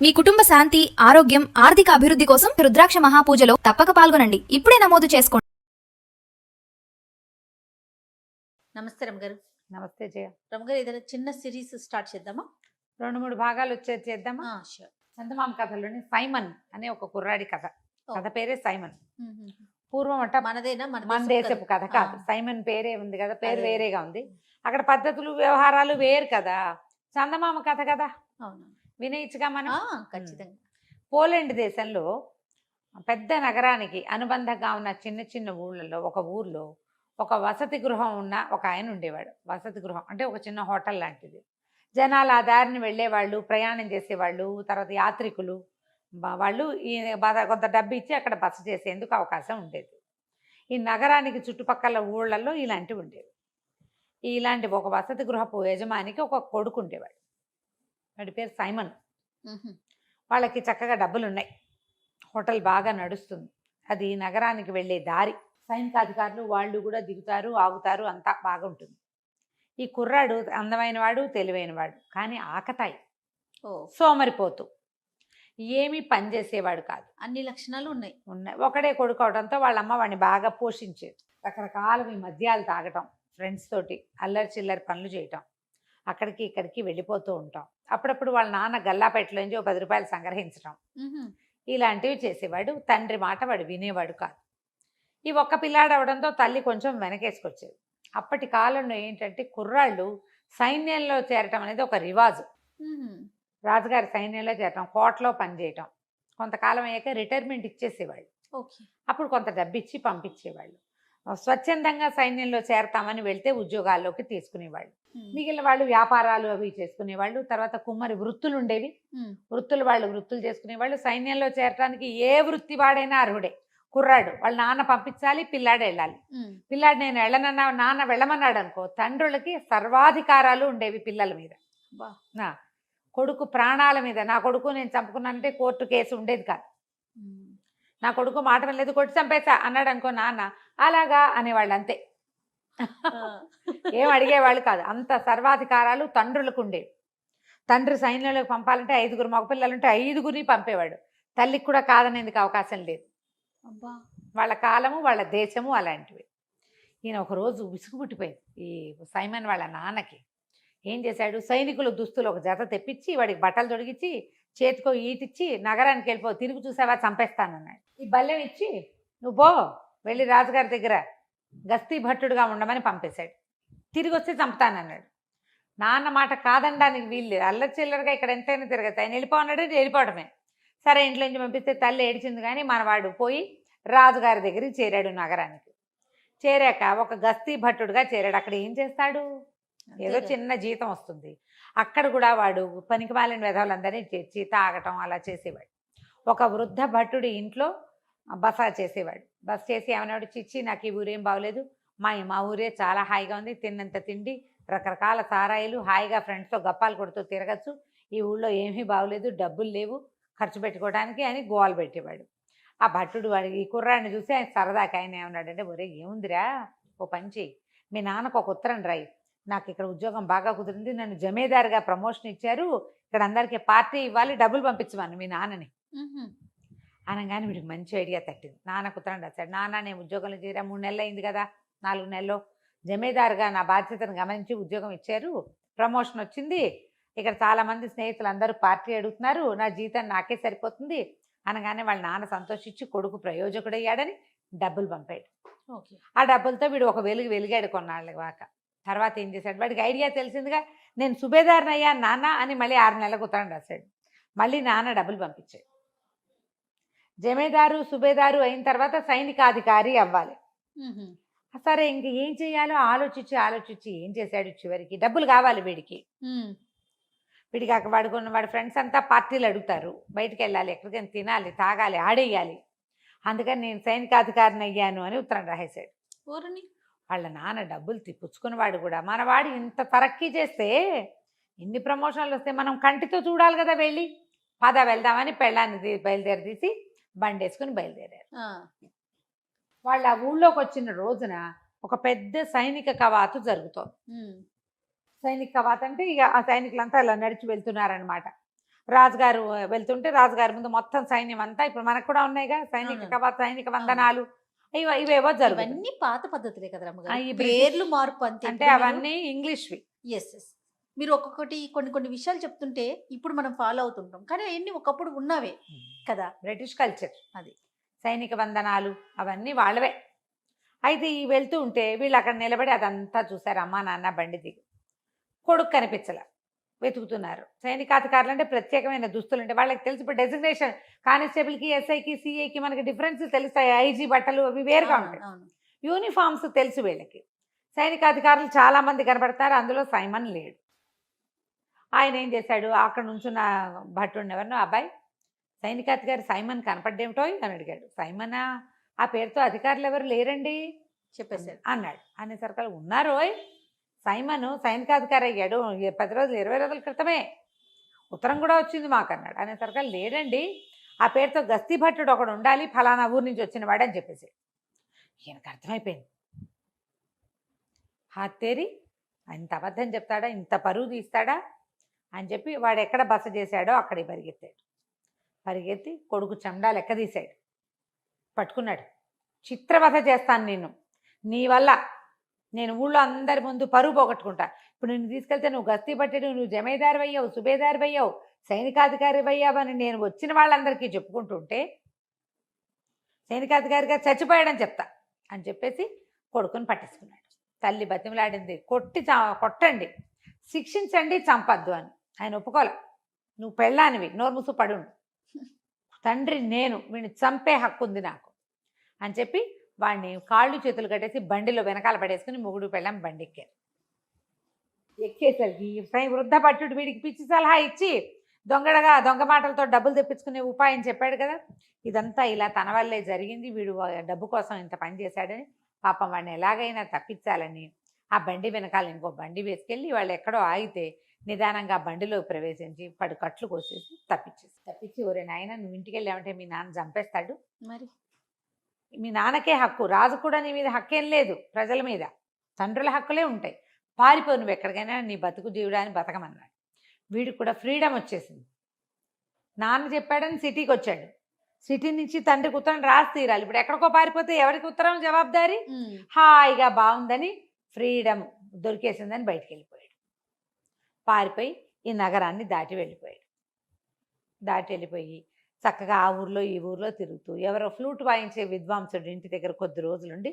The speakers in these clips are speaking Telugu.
మీ కుటుంబ శాంతి, ఆరోగ్యం, ఆర్థిక అభివృద్ధి కోసం రుద్రాక్ష మహాపూజలో తప్పక పాల్గొనండి. ఇప్పుడే నమోదు చేసుకోండి. నమస్తే రమగారు. నమస్తే జయ. రమగారు, ఏదైనా చిన్న సిరీస్ స్టార్ట్ చేద్దామా? 2-3 భాగాలు వచ్చేది చేద్దామా? షూర్. చందమామ కథలోని సైమన్ అనే ఒక కుర్రాడి కథ. కథ పేరే సైమన్. పూర్వం అట మనదేనా? మన దేశపు కథ కాదు. సైమన్ పేరే ఉంది కదా, పేరు వేరేగా ఉంది. అక్కడ పద్ధతులు వ్యవహారాలు వేరు కదా. చందమామ కథ కదా, అవును, వినేయచ్చుగా మనం. ఖచ్చితంగా. పోలాండ్ దేశంలో పెద్ద నగరానికి అనుబంధంగా ఉన్న చిన్న చిన్న ఊళ్ళలో ఒక ఊర్లో ఒక వసతి గృహం ఉన్న ఒక ఆయన ఉండేవాడు. వసతి గృహం అంటే ఒక చిన్న హోటల్ లాంటిది. జనాలు ఆ దారిని వెళ్ళేవాళ్ళు, ప్రయాణం చేసేవాళ్ళు, తర్వాత యాత్రికులు వాళ్ళు ఈ కొంత డబ్బు ఇచ్చి అక్కడ బస చేసేందుకు అవకాశం ఉండేది. ఈ నగరానికి చుట్టుపక్కల ఊళ్ళల్లో ఇలాంటివి ఉండేవి. ఇలాంటి ఒక వసతి గృహపు యజమానికి ఒక కొడుకు ఉండేవాడు. వాడి పేరు సైమన్. వాళ్ళకి చక్కగా డబ్బులు ఉన్నాయి, హోటల్ బాగా నడుస్తుంది. అది నగరానికి వెళ్ళే దారి. సైనికాధికారులు వాళ్ళు కూడా దిగుతారు, ఆగుతారు, అంతా బాగుంటుంది. ఈ కుర్రాడు అందమైన వాడు, తెలివైన వాడు, కానీ ఆకతాయి, సోమరిపోతూ, ఏమీ పని చేసేవాడు కాదు. అన్ని లక్షణాలు ఉన్నాయి. ఒకడే కొడుకు అవడంతో వాళ్ళమ్మ వాడిని బాగా పోషించేది. రకరకాల మద్యాలు తాగటం, ఫ్రెండ్స్ తోటి అల్లరి చిల్లరి పనులు చేయటం, అక్కడికి ఇక్కడికి వెళ్ళిపోతూ ఉంటాం. అప్పుడప్పుడు వాళ్ళ నాన్న గల్లాపేటలోంచి 10 రూపాయలు సంగ్రహించడం, ఇలాంటివి చేసేవాడు. తండ్రి మాట వాడు వినేవాడు కాదు. ఈ ఒక్క పిల్లాడు అవడంతో తల్లి కొంచెం వెనకేసుకొచ్చేది. అప్పటి కాలంలో ఏంటంటే కుర్రాళ్ళు సైన్యంలో చేరటం అనేది ఒక రివాజు. రాజుగారి సైన్యంలో చేరటం, కోటలో పనిచేయటం, కొంతకాలం అయ్యాక రిటైర్మెంట్ ఇచ్చేసేవాళ్ళు. అప్పుడు కొంత డబ్బు ఇచ్చి పంపించేవాళ్ళు. స్వచ్ఛందంగా సైన్యంలో చేరతామని వెళ్తే ఉద్యోగాల్లోకి తీసుకునేవాళ్ళు. మిగిలిన వాళ్ళు వ్యాపారాలు అవి చేసుకునేవాళ్ళు. తర్వాత కుమ్మరి వృత్తులు ఉండేవి, వృత్తులు చేసుకునేవాళ్ళు. సైన్యంలో చేరటానికి ఏ వృత్తి వాడైనా అర్హుడే. కుర్రాడు వాళ్ళ నాన్న పంపించాలి, పిల్లాడు వెళ్ళాలి. పిల్లాడు నేను వెళ్ళనన్నా, నాన్న వెళ్ళమన్నాడు అనుకో, తండ్రులకి సర్వాధికారాలు ఉండేవి పిల్లల మీద. నా కొడుకు ప్రాణాల మీద, నా కొడుకు నేను చంపుకున్నానంటే కోర్టు కేసు ఉండేది కాదు. నా కొడుకు మాట లేదు, కొట్టి చంపేసా అన్నాడు అనుకో నాన్న, అలాగా అనేవాళ్ళు, అంతే. ఏం అడిగేవాళ్ళు కాదు. అంత సర్వాధికారాలు తండ్రులకు ఉండేవి. తండ్రి సైన్యంలోకి పంపాలంటే 5 మగపిల్లలుంటే 5 పంపేవాడు. తల్లికి కూడా కాదనేందుకు అవకాశం లేదు. వాళ్ళ కాలము, వాళ్ళ దేశము అలాంటివి. ఈయన ఒకరోజు విసుగు పుట్టిపోయింది ఈ సైమన్ వాళ్ళ నాన్నకి. ఏం చేశాడు, సైనికుల దుస్తులు ఒక జత తెప్పించి వాడికి బట్టలు తొడిగించి చేతికో ఈటిచ్చి నగరానికి వెళ్ళిపో, తిరిగి చూసావా చంపేస్తానన్నాడు. ఈ బల్లెం ఇచ్చి నువ్వు పో, వెళ్ళి రాజుగారి దగ్గర గస్తీ భట్టుడుగా ఉండమని పంపేశాడు. తిరిగి వస్తే చంపుతానన్నాడు. నాన్న మాట కాదనడానికి వీళ్ళు అల్లరి చిల్లరగా ఇక్కడ ఎంతైనా తిరగచ్చు. ఆయన వెళ్ళిపోన్నాడు, వెళ్ళిపోవడమే. సరే ఇంట్లో నుంచి పంపిస్తే తల్లి ఏడిచింది, కానీ మనవాడు పోయి రాజుగారి దగ్గరికి చేరాడు. నగరానికి చేరాక ఒక గస్తీ భట్టుడుగా చేరాడు. అక్కడ ఏం చేస్తాడు, ఏదో చిన్న జీతం వస్తుంది. అక్కడ కూడా వాడు పనికిమాలిన వెధవలందరినీ చేర్చి తాగటం అలా చేసేవాడు. ఒక వృద్ధ భట్టుడి ఇంట్లో బస చేసేవాడు. బస చేసి ఏమన్నాడు, చిచ్చి నాకు ఈ ఊరేం బాగోలేదు, మా ఊరే చాలా హాయిగా ఉంది, తిన్నంత తిండి, రకరకాల సారాయిలు, హాయిగా ఫ్రెండ్స్తో గప్పాలు కొడుతూ తిరగచ్చు, ఈ ఊళ్ళో ఏమీ బాగోలేదు, డబ్బులు లేవు ఖర్చు పెట్టుకోవడానికి అని గోలు పెట్టేవాడు. ఆ భట్టుడు వాడికి ఈ కుర్రాడిని చూసి ఆయన సరదాకి ఆయన ఏమన్నాడంటే, ఒరే ఏముందిరా, ఓ పంచి, మీ నాన్నకు ఒక ఉత్తరం రాయి, నాకు ఇక్కడ ఉద్యోగం బాగా కుదిరింది, నన్ను జమీదారుగా ప్రమోషన్ ఇచ్చారు, ఇక్కడ అందరికీ పార్టీ ఇవ్వాలి, డబ్బులు పంపించమని మీ నాన్నని అనగానే వీడికి మంచి ఐడియా తట్టింది. నాన్నకు ఉత్తరం రాశాడు. నాన్న నేను ఉద్యోగంలో చేరా, 3 నెలలు అయింది కదా, 4 నెలల్లో జమీదారుగా నా బాధ్యతను గమనించి ఉద్యోగం ఇచ్చారు, ప్రమోషన్ వచ్చింది, ఇక్కడ చాలామంది స్నేహితులు అందరూ పార్టీ అడుగుతున్నారు, నా జీతం నాకే సరిపోతుంది అనగానే వాళ్ళ నాన్న సంతోషించి కొడుకు ప్రయోజకుడయ్యాడని డబ్బులు పంపాడు. ఆ డబ్బులతో వీడు ఒక వెలిగాడు కొన్నాళ్ళ దాకా. తర్వాత ఏం చేశాడు, వాడికి ఐడియా తెలిసిందిగా, నేను సుబేదారుని అయ్యా నాన్న అని మళ్ళీ 6 నెలలకు ఉత్తరం రాశాడు. మళ్ళీ నాన్న డబ్బులు పంపించాడు. జమీదారు సుబేదారు అయిన తర్వాత సైనికాధికారి అవ్వాలి. సరే ఇంక ఏం చేయాలో ఆలోచించి ఏం చేశాడు, చివరికి డబ్బులు కావాలి వీడికి. వాడి ఫ్రెండ్స్ అంతా పార్టీలు అడుగుతారు, బయటికి వెళ్ళాలి, ఎక్కడికైనా తినాలి, తాగాలి, ఆడేయాలి, అందుకని నేను సైనికాధికారిని అయ్యాను అని ఉత్తరం రాసేశాడు. వాళ్ళ నాన్న డబ్బులు పుచ్చుకున్నవాడు కూడా, మనవాడు ఇంత తరక్కీ చేస్తే, ఇన్ని ప్రమోషన్లు వస్తే మనం కంటితో చూడాలి కదా, వెళ్ళి పద వెళ్దామని పెళ్ళాన్ని బయలుదేరి బండి వేసుకుని బయలుదేరారు. వాళ్ళ ఊళ్ళోకి వచ్చిన రోజున ఒక పెద్ద సైనిక కవాతు జరుగుతోంది. సైనిక కవాతు అంటే ఇక ఆ సైనికులంతా అలా నడిచి వెళ్తున్నారనమాట. రాజుగారు వెళ్తుంటే రాజుగారి ముందు మొత్తం సైన్యం అంతా ఇప్పుడు మనకు కూడా ఉన్నాయిగా అవునండి. సైనిక వందనాలు ఇవేవో జరుగుతాయి. ఇవన్నీ పాత పద్ధతులే కదా రమ్మగారు. ఈ బ్రిటిష్ పేర్లు మార్పు అంతే. అంటే అవన్నీ ఇంగ్లీష్వి. ఎస్ మీరు ఒక్కొక్కటి కొన్ని విషయాలు చెప్తుంటే ఇప్పుడు మనం ఫాలో అవుతుంటాం, కానీ అవన్నీ ఒకప్పుడు ఉన్నవే కదా. బ్రిటిష్ కల్చర్ అది. సైనిక వందనాలు అవన్నీ వాళ్ళవే. అయితే ఈ వెళ్తూ ఉంటే వీళ్ళు అక్కడ నిలబడి అదంతా చూసారు. అమ్మా నాన్న బండి దిగి కొడుకు కనిపించల వెతుకుతున్నారు. సైనికాధికారులు అంటే ప్రత్యేకమైన దుస్తులు ఉంటాయి వాళ్ళకి తెలుసు. ఇప్పుడు డెసిగ్నేషన్ కానిస్టేబుల్కి, ఎస్ఐకి, సిఐకి మనకి డిఫరెన్స్ తెలుస్తాయి. ఐజీ బట్టలు అవి వేరుగా ఉంటాయి. అవును. యూనిఫామ్స్ తెలుసు వీళ్ళకి. సైనికాధికారులు చాలా మంది కనబడతారు, అందులో సైమన్ లేడు. ఆయన ఏం చేశాడు, అక్కడ నుంచున్న భట్టుడిని ఎవరినో, అబ్బాయి సైనికాధికారి సైమన్ కనపడ్డేమిటో అని అడిగాడు. సైమనా, ఆ పేరుతో అధికారులు ఎవరు లేరండి చెప్పేశారు. అన్నాడు. అనేసరికి ఉన్నారోయ్, సైమన్ సైనికాధికారి అయ్యాడు 10 రోజులు 20 రోజుల క్రితమే, ఉత్తరం కూడా వచ్చింది మాకు అన్నాడు. అనేసరికి లేడండి, ఆ పేరుతో గస్తీ భట్టుడు ఒకడు ఉండాలి, ఫలానా ఊరు నుంచి వచ్చిన వాడు అని చెప్పేసి. ఈయనకు అర్థమైపోయింది, హాతేరి ఇంత అబద్ధం చెప్తాడా, ఇంత పరువు తీస్తాడా అని చెప్పి వాడు ఎక్కడ బస చేశాడో అక్కడికి పరిగెత్తాడు. పరిగెత్తి కొడుకు చెండా లెక్క తీశాడు, పట్టుకున్నాడు. చిత్రవధ చేస్తాను నిన్ను, నీ వల్ల నేను ఊళ్ళో అందరి ముందు పరువు పోగొట్టుకుంటా. ఇప్పుడు నిన్ను తీసుకెళ్తే నువ్వు గస్తీ పట్టాడు, నువ్వు జమీదారు అయ్యావు, సుబేదారు అయ్యావు, సైనికాధికారి అయ్యావని నేను వచ్చిన వాళ్ళందరికీ చెప్పుకుంటుంటే సైనికాధికారి గారు చచ్చిపోయాడని చెప్తా అని చెప్పేసి కొడుకుని పట్టేసుకున్నాడు. తల్లి బతిమలాడింది, కొట్టండి, శిక్షించండి, చంపద్దు అని. ఆయన ఒప్పుకోలే. నువ్వు పెళ్ళానివి, నోరు మూసు పడుండు, తండ్రి నేను, వీడిని చంపే హక్కు ఉంది నాకు అని చెప్పి వాడిని కాళ్ళు చేతులు కట్టేసి బండిలో వెనకాల పడేసుకుని మొగుడు పెళ్ళాం బండి ఎక్కారు. ఎక్కేసరికి వృద్ధ భట్టుడు వీడికి పిచ్చి సలహా ఇచ్చి దొంగ మాటలతో డబ్బులు తెప్పించుకునే ఉపాయం చెప్పాడు కదా. ఇదంతా ఇలా తన వల్లే జరిగింది, వీడు డబ్బు కోసం ఇంత పని చేశాడని పాపం వాడిని ఎలాగైనా తప్పించాలని ఆ బండి వెనకాల ఇంకో బండి వేసుకెళ్ళి వాళ్ళు ఎక్కడో ఆగితే నిదానంగా బండిలో ప్రవేశించి కట్లు కోసేసి తప్పించి ఒరే నాయన నువ్వు ఇంటికి వెళ్ళామంటే మీ నాన్న చంపేస్తాడు, మరి మీ నాన్నకే హక్కు, రాజు కూడా నీ మీద హక్కేం లేదు, ప్రజల మీద తండ్రుల హక్కులే ఉంటాయి, పారిపో నువ్వు ఎక్కడికైనా, నీ బతుకు జీవుడాన్ని బతకమన్నాడు. వీడికి కూడా ఫ్రీడమ్ వచ్చేసింది. నాన్న చెప్పాడని సిటీకి వచ్చాడు, సిటీ నుంచి తండ్రికి ఉత్తరం రాసి తీరాలి. ఇప్పుడు ఎక్కడికో పారిపోతే ఎవరికి ఉత్తరం జవాబుదారీ? హాయిగా బాగుందని ఫ్రీడమ్ దొరికేసిందని బయటికి వెళ్ళిపోయాడు. పారిపోయి ఈ నగరాన్ని దాటి వెళ్ళిపోయి చక్కగా ఆ ఊర్లో ఈ ఊర్లో తిరుగుతూ ఎవరో ఫ్లూట్ వాయించే విద్వాంసుడు ఇంటి దగ్గర కొద్ది రోజులుండి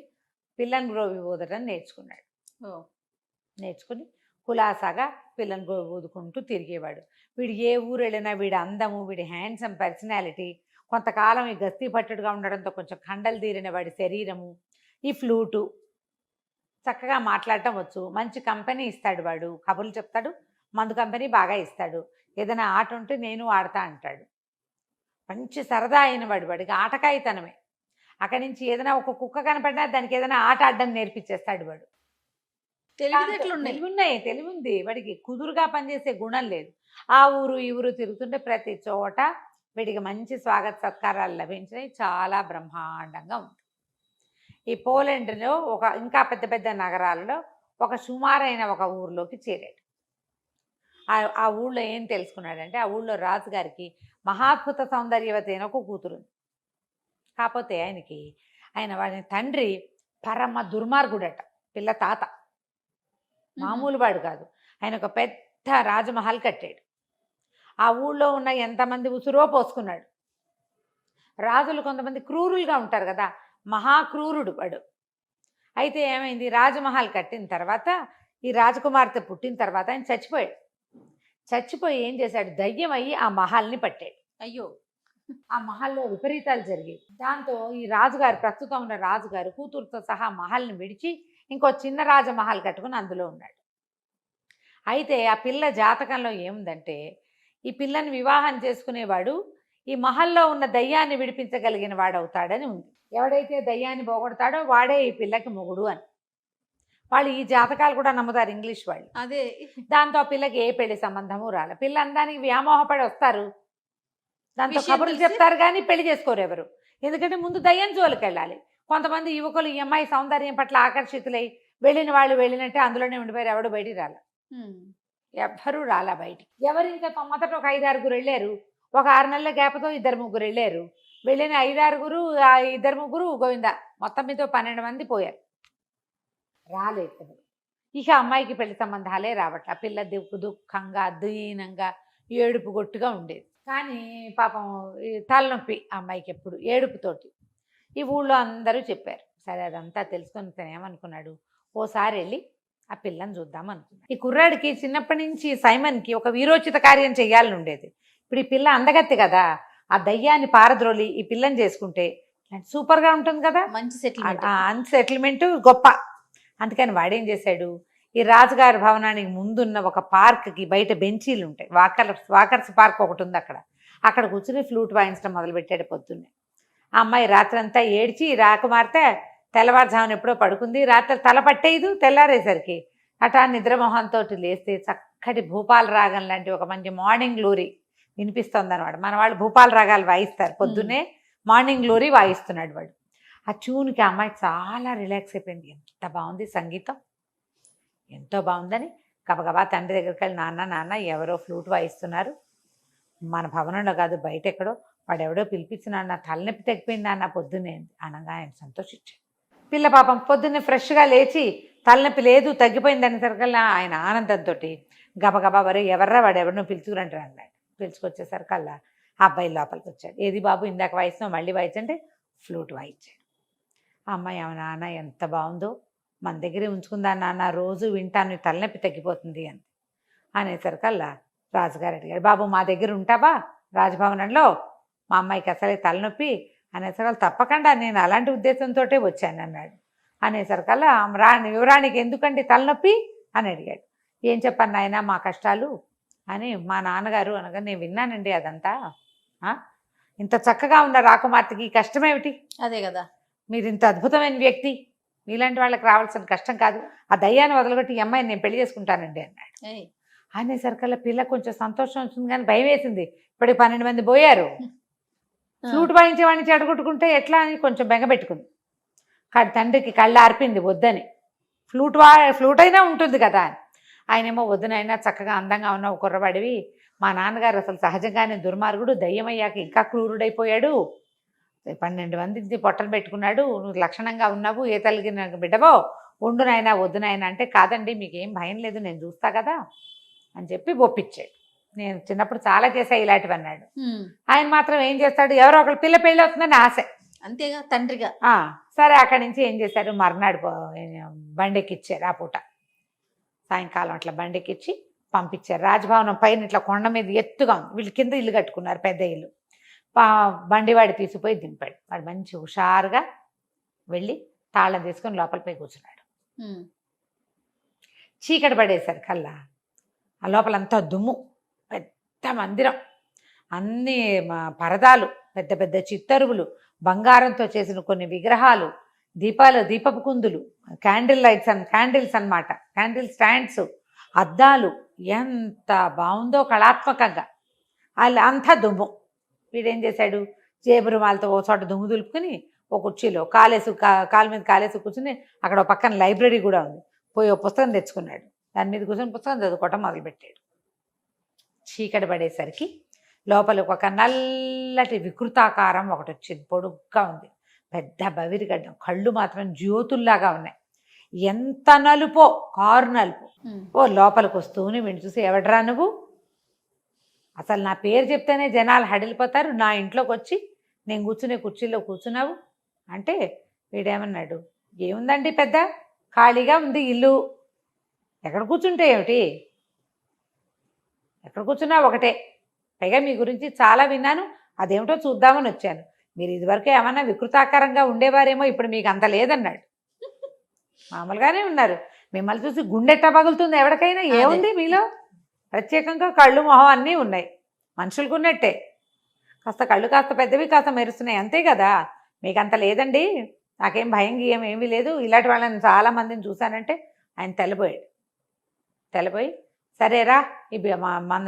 పిల్లని గ్రోవి ఊదటం నేర్చుకున్నాడు. నేర్చుకుని కులాసాగా పిల్లని గ్రోవి ఊదుకుంటూ తిరిగేవాడు. వీడు ఏ ఊరు వెళ్ళినా వీడి అందము, వీడి హ్యాండ్సమ్ పర్సనాలిటీ, కొంతకాలం ఈ గస్తీ పట్టుడుగా ఉండడంతో కొంచెం కండలు తీరిన వాడి శరీరము, ఈ ఫ్లూటు, చక్కగా మాట్లాడటం వచ్చు, మంచి కంపెనీ ఇస్తాడు, వాడు కబుర్లు చెప్తాడు, మందు కంపెనీ బాగా ఇస్తాడు, ఏదైనా ఆట ఉంటే నేను ఆడతా అంటాడు, మంచి సరదా అయిన వాడికి ఆటకాయితనమే. అక్కడి నుంచి ఏదైనా ఒక కుక్క కనపడినా దానికి ఏదైనా ఆట ఆడడం నేర్పించేస్తాడు వాడు. తెలివి ఉంది వాడికి, కుదురుగా పనిచేసే గుణం లేదు. ఆ ఊరు ఈ ఊరు తిరుగుతుంటే ప్రతి చోట వీడికి మంచి స్వాగత సత్కారాలు లభించినాయి, చాలా బ్రహ్మాండంగా ఉంది. ఈ పోలాండ్లో ఇంకా పెద్ద పెద్ద నగరాలలో ఒక సుమారైన ఒక ఊర్లోకి చేరాడు. ఆ ఊళ్ళో ఏం తెలుసుకున్నాడంటే, ఆ ఊళ్ళో రాజుగారికి మహాద్భుత సౌందర్యవతి అయిన ఒక కూతురు. కాకపోతే ఆయన వాడి తండ్రి పరమ దుర్మార్గుడట, పిల్ల తాత మామూలు వాడు కాదు. ఆయన ఒక పెద్ద రాజమహల్ కట్టాడు. ఆ ఊళ్ళో ఉన్న ఎంతమంది ఉసురో పోసుకున్నాడు. రాజులు కొంతమంది క్రూరులుగా ఉంటారు కదా, మహాక్రూరుడు వాడు. అయితే ఏమైంది, రాజమహల్ కట్టిన తర్వాత ఈ రాజకుమార్తె పుట్టిన తర్వాత ఆయన చచ్చిపోయి ఏం చేశాడు, దయ్యం అయ్యి ఆ మహల్ని పట్టాడు. అయ్యో, ఆ మహల్లో విపరీతాలు జరిగాయి. దాంతో ఈ రాజుగారు, ప్రస్తుతం ఉన్న రాజుగారు కూతురుతో సహా మహల్ని విడిచి ఇంకో చిన్న రాజమహల్ కట్టుకుని అందులో ఉన్నాడు. అయితే ఆ పిల్ల జాతకంలో ఏముందంటే, ఈ పిల్లని వివాహం చేసుకునేవాడు ఈ మహల్లో ఉన్న దయ్యాన్ని విడిపించగలిగిన వాడవుతాడని ఉంది. ఎవడైతే దయ్యాన్ని పోగొడతాడో వాడే ఈ పిల్లకి మొగుడు అని. వాళ్ళు ఈ జాతకాలు కూడా నమ్ముతారు ఇంగ్లీష్ వాళ్ళు. అదే దాంతో ఆ పిల్లకి ఏ పెళ్లి సంబంధము రాలే. పిల్ల అందానికి వ్యామోహపడి వస్తారు, దాంతో కబుర్లు చెప్తారు కానీ పెళ్లి చేసుకోరు ఎవరు. ఎందుకంటే ముందు దయ్యం జోలికి వెళ్ళాలి. కొంతమంది యువకులు ఈ అమ్మాయి సౌందర్యం పట్ల ఆకర్షితులై వెళ్ళిన వాళ్ళు వెళ్ళినట్టే అందులోనే ఉండిపోయారు, ఎవడు బయటికి రాలే. ఎవ్వరూ రాలా బయటికి. ఎవరు ఇంకా మొదట ఒక 5-6 వెళ్ళారు. ఒక 6 నెలల గ్యాప్తో 2-3 వెళ్ళారు. వెళ్ళిన 5-6 ఆ 2-3 గోవిందా మొత్తం మీద 12 మంది పోయారు. రాలేదు ఎవరు. ఇక అమ్మాయికి పెళ్లి సంబంధాలే రావట్ల. పిల్ల దుఃఖంగా దీనంగా ఏడుపు గొట్టుగా ఉండేది. కానీ పాపం ఈ తలనొప్పి అమ్మాయికి ఎప్పుడు ఏడుపుతోటి. ఈ ఊళ్ళో అందరూ చెప్పారు. సరే అదంతా తెలుసుకొని తను ఏమనుకున్నాడు, ఓసారి వెళ్ళి ఆ పిల్లని చూద్దాం అనుకున్నాడు. ఈ కుర్రాడికి చిన్నప్పటి నుంచి సైమన్కి ఒక వీరోచిత కార్యం చేయాలని ఉండేది. ఇప్పుడు ఈ పిల్ల అందగత్తి కదా, ఆ దయ్యాన్ని పారద్రోలి ఈ పిల్లని చేసుకుంటే సూపర్గా ఉంటుంది కదా, మంచి సెటిల్మెంట్. సెటిల్మెంట్ గొప్ప. అందుకని వాడేం చేశాడు, ఈ రాజుగారి భవనానికి ముందున్న ఒక పార్క్కి బయట బెంచీలు ఉంటాయి, వాకర్స్ పార్క్ ఒకటి ఉంది అక్కడ కూర్చుని ఫ్లూట్ వాయించడం మొదలుపెట్టాడు పొద్దున్నే. ఆ అమ్మాయి రాత్రంతా ఏడ్చి రాకుమార్తె తెల్లవారుజామున ఎప్పుడో పడుకుంది. రాత్రి తల పట్టేయదు. తెల్లారేసరికి అటా నిద్రమోహంతో లేస్తే చక్కటి భూపాల రాగం లాంటి ఒక మంచి మార్నింగ్ గ్లోరీ వినిపిస్తుంది అనమాట. మన వాళ్ళు భూపాల రాగాలు వాయిస్తారు పొద్దున్నే, మార్నింగ్ గ్లోరీ వాయిస్తున్నాడు వాడు. ఆ ట్యూన్కి ఆ అమ్మాయి చాలా రిలాక్స్ అయిపోయింది. ఎంత బాగుంది సంగీతం, ఎంతో బాగుందని గబగబా తండ్రి దగ్గరికి వెళ్ళి, నాన్న ఎవరో ఫ్లూట్ వాయిస్తున్నారు, మన భవనంలో కాదు బయట ఎక్కడో, వాడెవడో పిలిపించినాడు, నా తలనొప్పి తగ్గిపోయింది నాన్న పొద్దున్నే అనగా ఆయన సంతోషించాడు. పిల్ల పాపం పొద్దున్నే ఫ్రెష్గా లేచి తలనొప్పి లేదు తగ్గిపోయింది అనేసరికల్లా ఆయన ఆనందంతో గబగబా వరే ఎవర్రా వాడెవరినో పిలుచుకురంటారు అన్నాడు. పిలుచుకొచ్చేసరికల్లా ఆ అబ్బాయి లోపలికి వచ్చాడు. ఏది బాబు ఇందాక వాయిస్తున్నావు మళ్ళీ వాయించంటే ఫ్లూట్ వాయించాడు. ఆ అమ్మాయి ఆమె నాన్న ఎంత బాగుందో, మన దగ్గరే ఉంచుకుందా నాన్న, రోజు వింటాను తలనొప్పి తగ్గిపోతుంది అని అనేసరికల్లా రాజుగారు అడిగాడు, బాబు మా దగ్గర ఉంటావా రాజభవనంలో, మా అమ్మాయికి అసలే తలనొప్పి అనేసరికల్లా తప్పకుండా నేను అలాంటి ఉద్దేశంతో వచ్చాను అన్నాడు. అనేసరికల్లా యువరానికి ఎందుకండి తలనొప్పి అని అడిగాడు. ఏం చెప్పాను నాయన మా కష్టాలు అని మా నాన్నగారు అనగా, నేను విన్నానండి అదంతా, ఇంత చక్కగా ఉన్న రాకుమార్తెకి ఈ కష్టమేమిటి, అదే కదా మీరు ఇంత అద్భుతమైన వ్యక్తి, మీలాంటి వాళ్ళకి రావాల్సిన కష్టం కాదు, ఆ దయ్యాన్ని వదలగొట్టి ఈ అమ్మాయిని నేను పెళ్లి చేసుకుంటానండి అన్నాడు. అనేసరికల్లా పిల్ల కొంచెం సంతోషం వచ్చింది కానీ భయం వేసింది. ఇప్పటికి 12 మంది పోయారు, ఫ్లూట్ వాయించేవాడిని చెడగొట్టుకుంటే ఎట్లా అని కొంచెం బెంగపెట్టుకుంది. తండ్రికి కళ్ళు ఆర్పింది వద్దని, ఫ్లూట్ అయినా ఉంటుంది కదా అని. ఆయనేమో వద్దునైనా చక్కగా అందంగా ఉన్న కుర్రవాడివి, మా నాన్నగారు అసలు సహజంగానే దుర్మార్గుడు, దయ్యమయ్యాక ఇంకా క్రూరుడైపోయాడు, 12 మంది పొట్టలు పెట్టుకున్నాడు, నువ్వు లక్షణంగా ఉన్నావు, ఏ తల్లికి నాకు బిడ్డవో ఉండునైనా వద్దునైనా అంటే, కాదండి మీకేం భయం లేదు నేను చూస్తా కదా అని చెప్పి ఒప్పించాడు. నేను చిన్నప్పుడు చాలా చేశా ఇలాంటివి అన్నాడు. ఆయన మాత్రం ఏం చేస్తాడు, ఎవరో ఒకళ్ళు పిల్ల పెళ్ళి అవుతుందని ఆశ, అంతేగా తండ్రిగా. సరే అక్కడి నుంచి ఏం చేశారు, మర్నాడు బండెక్కిచ్చారు. ఆ పూట సాయంకాలం అట్లా బండెక్కిచ్చి పంపించారు. రాజభవనం పైన ఇట్లా కొండ మీద ఎత్తుగా ఉంది, వీళ్ళు కింద ఇల్లు కట్టుకున్నారు, పెద్ద ఇల్లు. బండివాడి తీసిపోయి దింపాడు. వాడు మంచి హుషారుగా వెళ్ళి తాళం తీసుకొని లోపల పోయి కూర్చున్నాడు. చీకటి పడేసరి కల్లా ఆ లోపలంతా దుమ్ము, పెద్ద మందిరం, అన్ని పరదాలు, పెద్ద పెద్ద చిత్తరువులు, బంగారంతో చేసిన కొన్ని విగ్రహాలు, దీపపు కుందులు, క్యాండిల్స్ అన్నమాట, క్యాండిల్ స్టాండ్స్, అద్దాలు, ఎంత బాగుందో కళాత్మకంగా. వాళ్ళు అంతా దుమ్ము. వీడేం చేశాడు, జేబు రుమాలతో ఓ చోట దుమ్ము దులుపుకుని ఒక కుర్చీలో కాలు మీద కాలేసి కూర్చుని, అక్కడ ఒక పక్కన లైబ్రరీ కూడా ఉంది, పోయి ఓ పుస్తకం తెచ్చుకున్నాడు. దాని మీద కూర్చొని పుస్తకం చదువుకోవటం మొదలుపెట్టాడు. చీకటి పడేసరికి లోపలికి ఒక నల్లటి వికృతాకారం ఒకటి వచ్చింది, పొడుగ్గా ఉంది, పెద్ద బవిరిగడ్డం, కళ్ళు మాత్రం జ్యోతుల్లాగా ఉన్నాయి, ఎంత నలుపో, కారు నలుపు. ఓ లోపలికి వస్తూనే వీడిని చూసి, ఎవడరా నువ్వు, అసలు నా పేరు చెప్తేనే జనాలు హడిలిపోతారు, నా ఇంట్లోకి వచ్చి నేను కూర్చునే కుర్చీలో కూర్చున్నావు అంటే, వీడేమన్నాడు, ఏముందండి పెద్ద ఖాళీగా ఉంది ఇల్లు, ఎక్కడ కూర్చుంటే ఏమిటి, ఎక్కడ కూర్చున్నా ఒకటే, పైగా మీ గురించి చాలా విన్నాను, అదేమిటో చూద్దామని వచ్చాను, మీరు ఇదివరకు ఏమన్నా వికృతాకారంగా ఉండేవారేమో, ఇప్పుడు మీకు అంత లేదన్నాడు. మామూలుగానే ఉన్నారు, మిమ్మల్ని చూసి గుండెట్టా పగులుతుంది ఎవరికైనా, ఏముంది మీలో, ప్రత్యేకంగా కళ్ళు మొహం అన్నీ ఉన్నాయి, మనుషులకు ఉన్నట్టే, కాస్త కళ్ళు కాస్త పెద్దవి కాస్త మెరుస్తున్నాయి అంతే కదా, మీకు అంత లేదండి, నాకేం భయం గీయం ఏమీ లేదు, ఇలాంటి వాళ్ళని చాలామందిని చూశానంటే ఆయన తెల్లబోయి సరేరా ఈ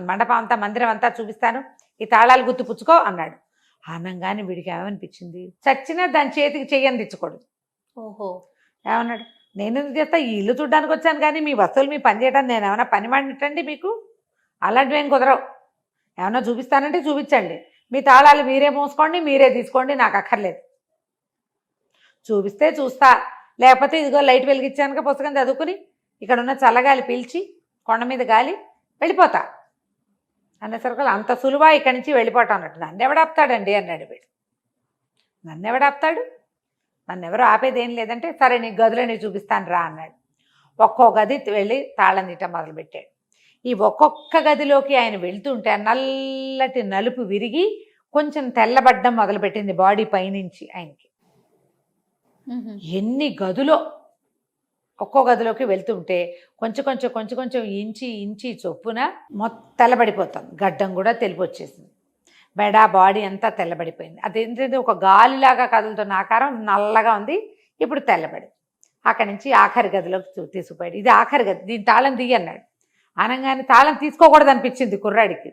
మండపం అంతా మందిరం అంతా చూపిస్తాను, ఈ తాళాలు గుర్తు పుచ్చుకో అన్నాడు. ఆనంగానే వీడికి ఏమనిపించింది, చచ్చినా దాని చేతికి చెయ్యని తెచ్చుకోడు. ఓహో, ఏమన్నాడు, నేను ఎందుకు చేస్తా, ఈ ఇల్లు చూడడానికి వచ్చాను కానీ మీ వస్తువులు మీ పని చేయడానికి నేను ఏమైనా పని మాడినట్టండి మీకు? అలాంటివి ఏం కుదరవు. ఏమన్నా చూపిస్తానంటే చూపించండి, మీ తాళాలు మీరే మోసుకోండి, మీరే తీసుకోండి, నాకు అక్కర్లేదు. చూపిస్తే చూస్తా, లేకపోతే ఇదిగో లైట్ వెలిగించానుక పుస్తకం చదువుకుని ఇక్కడ ఉన్న చల్లగాలి పీల్చి కొండ మీద గాలి వెళ్ళిపోతా అనేసరికి అంత సులువా ఇక్కడి నుంచి వెళ్ళిపోతాం అన్నట్టు. నన్ను ఎవడాపుతాడండి అన్నాడు వీడు. నన్ను ఎవడాపుతాడు, నన్ను ఎవరు ఆపేదేం లేదంటే సరే నీ గదిలో నేను చూపిస్తాను రా అన్నాడు. ఒక్కో గది వెళ్ళి తాళం తీయటం మొదలుపెట్టాడు. ఈ ఒక్కొక్క గదిలోకి ఆయన వెళ్తుంటే నల్లటి నలుపు విరిగి కొంచెం తెల్లబడ్డం మొదలుపెట్టింది బాడీ పైనుంచి ఆయనకి. ఎన్ని గదులో ఒక్కో గదిలోకి వెళ్తుంటే కొంచెం కొంచెం కొంచెం కొంచెం ఇంచి చొప్పున మొత్తం తెల్లబడిపోతాం. గడ్డం కూడా తెలిపి వచ్చేసింది, మెడ బాడీ అంతా తెల్లబడిపోయింది. అదేంటంటే ఒక గాలిలాగా కదులుతున్న ఆకారం నల్లగా ఉంది, ఇప్పుడు తెల్లబడి అక్కడి నుంచి ఆఖరి గదిలోకి తీసుకుపోయాడు. ఇది ఆఖరి గది, దీని తాళం తీయి అన్నాడు. అనగానే తాళం తీసుకోకూడదు అనిపించింది కుర్రాడికి.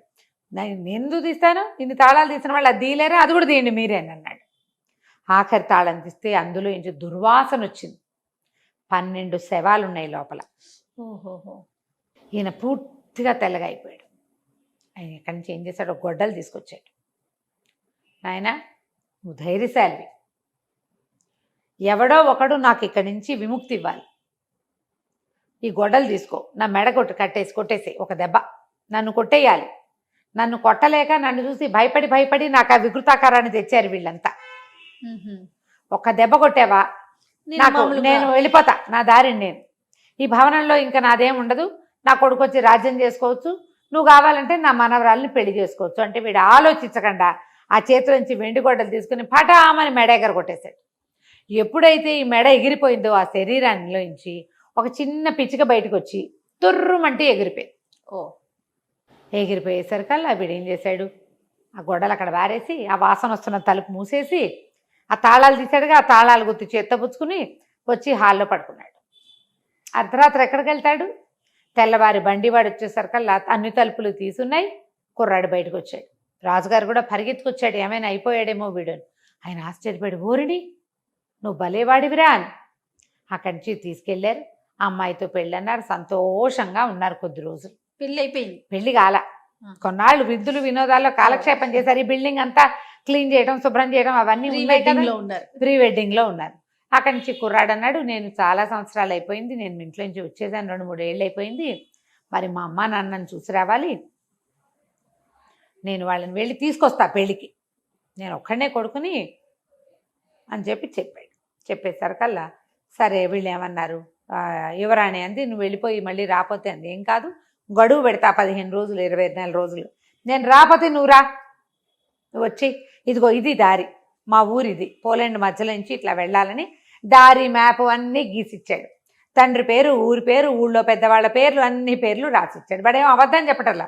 నేను ఎందుకు తీస్తాను, ఇన్ని తాళాలు తీసిన వాళ్ళు అది తీయలేరా, అది కూడా తీయండి మీరే అని అన్నాడు. ఆఖరి తాళం తీస్తే అందులో నుంచి దుర్వాసన వచ్చింది. 12 శవాలు ఉన్నాయి లోపల. ఓహోహో. ఈయన పూర్తిగా తెల్లగా అయిపోయాడు. ఆయన ఎక్కడి నుంచి ఏం చేశాడు, గొడ్డలు తీసుకొచ్చాడు. నాయన నువ్వు ధైర్యశాలివి, ఎవడో ఒకడు నాకు ఇక్కడి నుంచి విముక్తి ఇవ్వాలి. ఈ గొడ్డలు తీసుకో, నా మెడ కొట్టేసి ఒక దెబ్బ నన్ను కొట్టేయాలి. నన్ను కొట్టలేక నన్ను చూసి భయపడి నాకు ఆ వికృతాకారాన్ని తెచ్చారు వీళ్ళంతా. ఒక్క దెబ్బ కొట్టావా నేను వెళ్ళిపోతా, నా దారిని నేను. ఈ భవనంలో ఇంకా నాదేం ఉండదు, నా కొడుకు వచ్చి రాజ్యం చేసుకోవచ్చు, నువ్వు కావాలంటే నా మనవరాల్ని పెళ్లి చేసుకోవచ్చు అంటే వీడు ఆలోచించకుండా ఆ చేతుల నుంచి వెండి గొడ్డలు తీసుకుని పటామని మెడ ఎగర కొట్టేశాడు. ఎప్పుడైతే ఈ మెడ ఎగిరిపోయిందో ఆ శరీరానిలో నుంచి ఒక చిన్న పిచ్చిక బయటకు వచ్చి తుర్రుమంటే ఎగిరిపోయింది. ఎగిరిపోయేసరికల్లా వీడు ఏం చేశాడు, ఆ గొడ్డలు అక్కడ వారేసి ఆ వాసన వస్తున్న తలుపు మూసేసి ఆ తాళాలు తీసాడుగా, ఆ తాళాలు గుర్తు చేత్తపుచ్చుకుని వచ్చి హాల్లో పడుకున్నాడు. అర్ధరాత్రి ఎక్కడికి వెళ్తాడు, తెల్లవారి బండివాడు వచ్చేసరికల్లా అన్ని తలుపులు తీసున్నాయి. కుర్రాడు బయటకు వచ్చాడు. రాజుగారు కూడా పరిగెత్తుకొచ్చాడు, ఏమైనా అయిపోయాడేమో వీడు. ఆయన ఆశ్చర్యపడి, ఓరిని నువ్వు భలేవాడివిరా అని అక్కడి నుంచి తీసుకెళ్లారు. ఆ అమ్మాయితో పెళ్ళి అన్నారు, సంతోషంగా ఉన్నారు కొద్ది రోజులు. పెళ్ళి అయిపోయింది. పెళ్లి కాల, కొన్నాళ్ళు విందులు వినోదాల్లో కాలక్షేపం చేశారు. ఈ బిల్డింగ్ అంతా క్లీన్ చేయడం, శుభ్రం చేయడం అవన్నీ ఉన్నాయి కదా, ప్రీ వెడ్డింగ్ లో ఉన్నారు. అక్కడి నుంచి కుర్రాడు అన్నాడు, నేను చాలా సంవత్సరాలు అయిపోయింది, నేను మీ ఇంట్లో నుంచి వచ్చేదాన్ని 2-3 ఏళ్ళు అయిపోయింది, మరి మా అమ్మ నాన్నని చూసి రావాలి, నేను వాళ్ళని వెళ్ళి తీసుకొస్తా పెళ్ళికి, నేను ఒక్కడనే కొడుకుని అని చెప్పాడు. చెప్పేసరికల్లా సరే వీళ్ళు ఏమన్నారు, యువరాణి అంది, నువ్వు వెళ్ళిపోయి మళ్ళీ రాపోతే అంది, ఏం కాదు గడువు పెడతా 15 రోజులు 24 రోజులు, నేను రాపోతే నువ్వు రా, నువ్వు వచ్చి ఇదిగో ఇది దారి, మా ఊరిది పోలాండ్ మధ్యలో నుంచి ఇట్లా వెళ్ళాలని దారి మ్యాప్ అన్నీ గీసిచ్చాడు. తండ్రి పేరు, ఊరి పేరు, ఊళ్ళో పెద్దవాళ్ళ పేర్లు, అన్ని పేర్లు రాసిచ్చాడు. వాడేం అబద్ధం చెప్పటల్లా.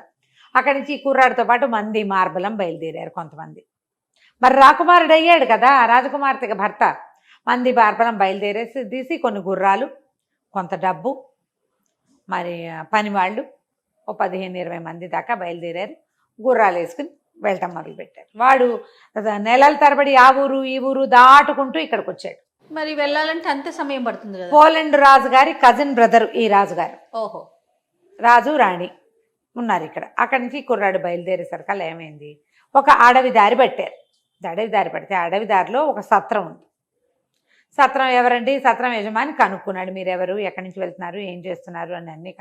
అక్కడి నుంచి కుర్రాడితో పాటు మంది మార్బలం బయలుదేరారు కొంతమంది. మరి రాకుమారుడు అయ్యాడు కదా, రాజకుమార్తెకి భర్త. మంది మార్బలం బయలుదేరేసి తీసి కొన్ని గుర్రాలు, కొంత డబ్బు, మరి పనివాళ్ళు 15-20 మంది దాకా బయలుదేరారు. గుర్రాలు వేసుకుని వెళ్ళటం మొదలుపెట్టారు. వాడు నెలల తరబడి ఆ ఊరు ఈ ఊరు దాటుకుంటూ ఇక్కడికి వచ్చాడు. మరి వెళ్ళాలంటే అంతే సమయం పడుతుంది కదా. పోలాండ్ రాజుగారి కజిన్ బ్రదర్ ఈ రాజుగారు. ఓహో. రాజు రాణి ఉన్నారు ఇక్కడ. అక్కడి నుంచి కుర్రాడు బయలుదేరేసరికల్లా ఏమైంది, ఒక అడవి దారి పట్టారు. అడవి దారి పడితే అడవి దారిలో ఒక సత్రం ఉంది. సత్రం ఎవరండి, సత్రం యజమాని కనుక్కున్నాడు, మీరెవరు, ఎక్కడి నుంచి వెళ్తున్నారు, ఏం చేస్తున్నారు అని అన్నీ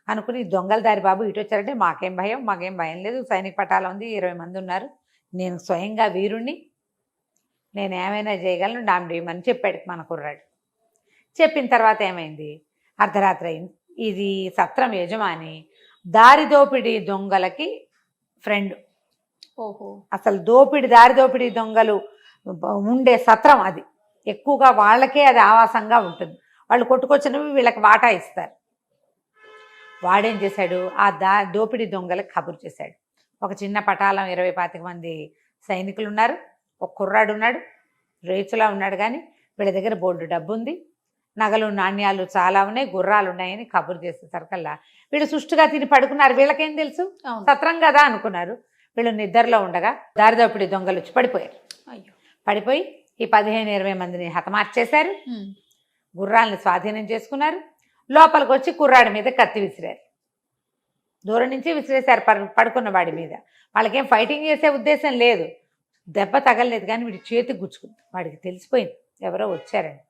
అనుకుని దొంగల దారి బాబు ఇటు వచ్చారంటే మాకేం భయం లేదు, సైనిక పటాలం ఉంది, 20 మంది ఉన్నారు, నేను స్వయంగా వీరుణ్ణి, నేను ఏమైనా చేయగలను, డామ్డేమని చెప్పాడు మన కుర్రాడు. చెప్పిన తర్వాత ఏమైంది, అర్ధరాత్రి అయింది. ఇది సత్రం యజమాని దారి దోపిడీ దొంగలకి ఫ్రెండ్. ఓహో. అసలు దారి దోపిడీ దొంగలు ఉండే సత్రం అది, ఎక్కువగా వాళ్ళకే అది ఆవాసంగా ఉంటుంది. వాళ్ళు కొట్టుకొచ్చినవి వీళ్ళకి వాటా ఇస్తారు. వాడేం చేశాడు, ఆ దోపిడీ దొంగలకు కబురు చేశాడు. ఒక చిన్న పటాలం 20-25 మంది సైనికులు ఉన్నారు, ఒక కుర్రాడు ఉన్నాడు, రేచులా ఉన్నాడు, కానీ వీళ్ళ దగ్గర బోల్డు డబ్బు ఉంది, నగలు నాణ్యాలు చాలా ఉన్నాయి, గుర్రాలు ఉన్నాయని కబురు చేసేసరికల్లా వీళ్ళు సుష్టుగా తిని పడుకున్నారు. వీళ్ళకేం తెలుసు, సత్రం కదా అనుకున్నారు. వీళ్ళు నిద్రలో ఉండగా దారిదోపిడీ దొంగలు వచ్చి పడిపోయారు. అయ్యో. పడిపోయి ఈ 15-20 మందిని హతమార్చేశారు. గుర్రాలను స్వాధీనం చేసుకున్నారు. లోపలికి వచ్చి కుర్రాడి మీద కత్తి విసిరారు. దూరం నుంచి విసిరేశారు పడుకున్న వాడి మీద. వాళ్ళకేం ఫైటింగ్ చేసే ఉద్దేశం లేదు. దెబ్బ తగలలేదు, కానీ వీడి చేతికి గుచ్చుకుంది. వాడికి తెలిసిపోయింది ఎవరో వచ్చారని.